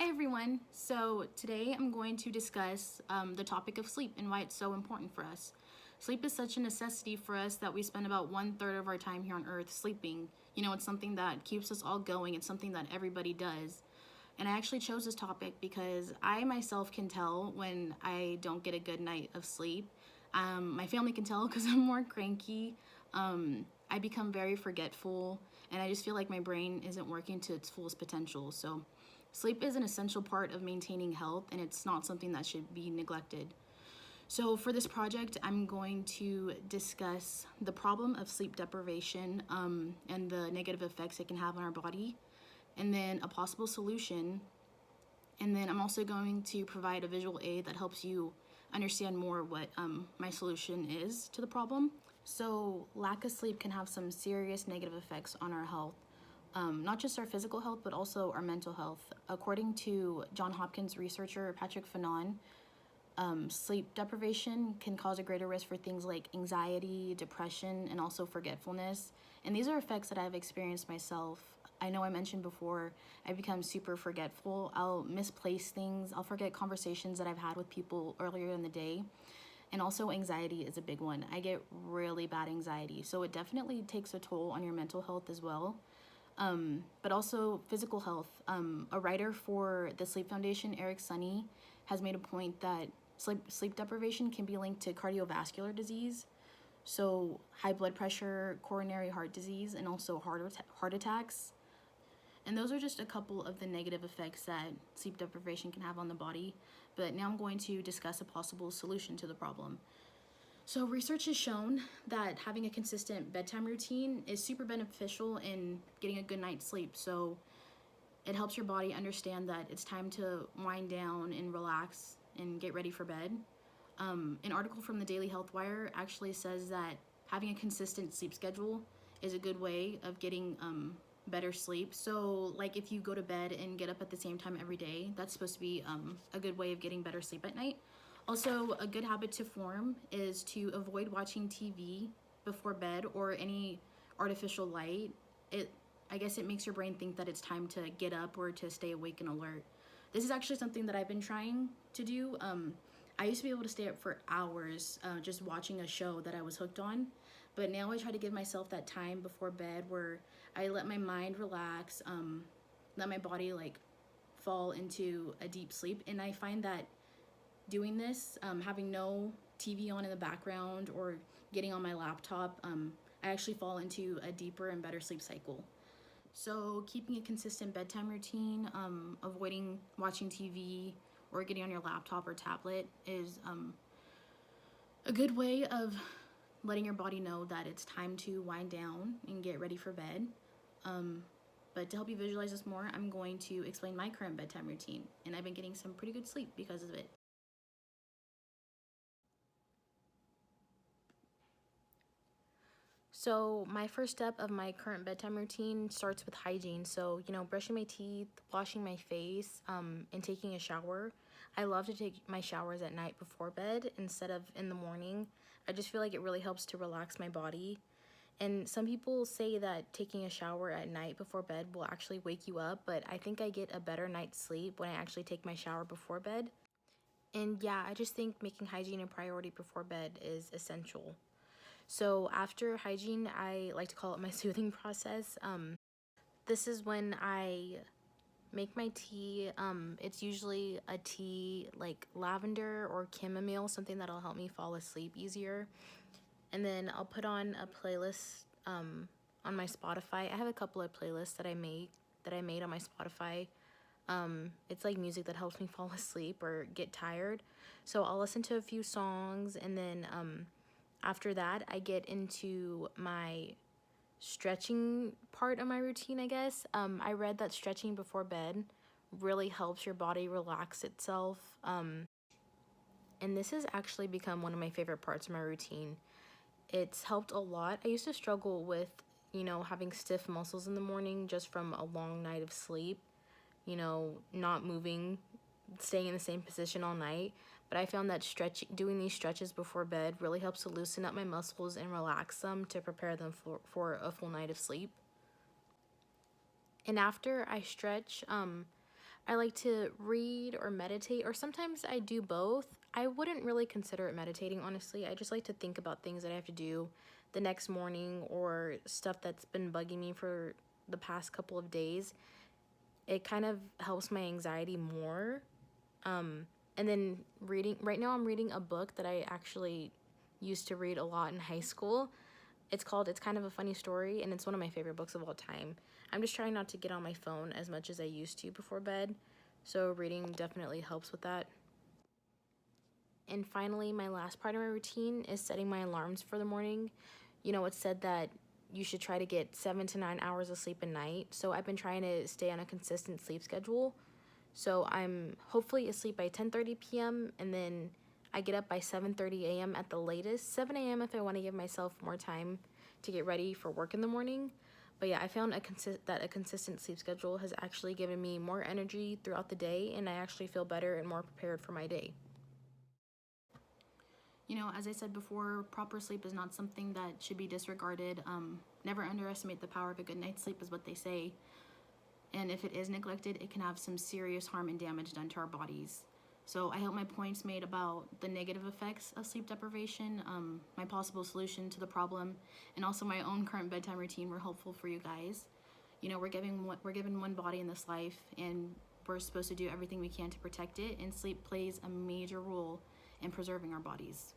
Hi everyone. So today I'm going to discuss the topic of sleep and why it's so important for us. Sleep is such a necessity for us that we spend about 1/3 of our time here on earth sleeping. You know, it's something that keeps us all going. It's something that everybody does. And I actually chose this topic because I myself can tell when I don't get a good night of sleep. My family can tell because I'm more cranky. I become very forgetful, and I just feel like my brain isn't working to its fullest potential. So, sleep is an essential part of maintaining health, and it's not something that should be neglected. So, for this project, I'm going to discuss the problem of sleep deprivation and the negative effects it can have on our body, and then a possible solution. And then I'm also going to provide a visual aid that helps you understand more what my solution is to the problem. So, lack of sleep can have some serious negative effects on our health. Not just our physical health, but also our mental health. According to Johns Hopkins researcher Patrick Fanon, sleep deprivation can cause a greater risk for things like anxiety, depression, and also forgetfulness. And these are effects that I've experienced myself. I know I mentioned before, I become super forgetful. I'll misplace things. I'll forget conversations that I've had with people earlier in the day. And also, anxiety is a big one. I get really bad anxiety. So, it definitely takes a toll on your mental health as well. But also physical health. A writer for the Sleep Foundation, Eric Sunny, has made a point that sleep deprivation can be linked to cardiovascular disease, so high blood pressure, coronary heart disease, and also heart attacks. And those are just a couple of the negative effects that sleep deprivation can have on the body. But now I'm going to discuss a possible solution to the problem. So, research has shown that having a consistent bedtime routine is super beneficial in getting a good night's sleep. So, it helps your body understand that it's time to wind down and relax and get ready for bed. An article from the Daily Health Wire actually says that having a consistent sleep schedule is a good way of getting better sleep. So, like if you go to bed and get up at the same time every day, that's supposed to be a good way of getting better sleep at night. Also, a good habit to form is to avoid watching TV before bed or any artificial light. I guess it makes your brain think that it's time to get up or to stay awake and alert. This is actually something that I've been trying to do. I used to be able to stay up for hours just watching a show that I was hooked on, but now I try to give myself that time before bed where I let my mind relax, let my body fall into a deep sleep, and I find that doing this, having no TV on in the background or getting on my laptop, I actually fall into a deeper and better sleep cycle. So, keeping a consistent bedtime routine, avoiding watching TV or getting on your laptop or tablet is a good way of letting your body know that it's time to wind down and get ready for bed. But to help you visualize this more, I'm going to explain my current bedtime routine, and I've been getting some pretty good sleep because of it. So, my first step of my current bedtime routine starts with hygiene. So, brushing my teeth, washing my face, and taking a shower. I love to take my showers at night before bed instead of in the morning. I just feel like it really helps to relax my body. And some people say that taking a shower at night before bed will actually wake you up, but I think I get a better night's sleep when I actually take my shower before bed. And yeah, I just think making hygiene a priority before bed is essential. So after hygiene, I like to call it my soothing process. This is when I make my tea. It's usually a tea like lavender or chamomile, something that'll help me fall asleep easier. And then I'll put on a playlist on my Spotify. I have a couple of playlists that I made on my Spotify. It's like music that helps me fall asleep or get tired. So I'll listen to a few songs, and then after that, I get into my stretching part of my routine, I guess. I read that stretching before bed really helps your body relax itself. And this has actually become one of my favorite parts of my routine. It's helped a lot. I used to struggle with, having stiff muscles in the morning just from a long night of sleep, not moving, staying in the same position all night. But I found that doing these stretches before bed really helps to loosen up my muscles and relax them to prepare them for a full night of sleep. And after I stretch, I like to read or meditate, or sometimes I do both. I wouldn't really consider it meditating, honestly. I just like to think about things that I have to do the next morning or stuff that's been bugging me for the past couple of days. It kind of helps my anxiety more. And then reading, right now I'm reading a book that I actually used to read a lot in high school. It's Kind of a Funny Story, and it's one of my favorite books of all time. I'm just trying not to get on my phone as much as I used to before bed, so reading definitely helps with that. And finally, my last part of my routine is setting my alarms for the morning. It's said that you should try to get 7 to 9 hours of sleep a night, so I've been trying to stay on a consistent sleep schedule. So I'm hopefully asleep by 10:30 p.m. and then I get up by 7:30 a.m. at the latest, 7 a.m. if I want to give myself more time to get ready for work in the morning. But yeah, I found that a consistent sleep schedule has actually given me more energy throughout the day, and I actually feel better and more prepared for my day. As I said before, proper sleep is not something that should be disregarded. Never underestimate the power of a good night's sleep, is what they say. And if it is neglected, it can have some serious harm and damage done to our bodies. So I hope my points made about the negative effects of sleep deprivation, my possible solution to the problem, and also my own current bedtime routine were helpful for you guys. We're given one body in this life, and we're supposed to do everything we can to protect it. And sleep plays a major role in preserving our bodies.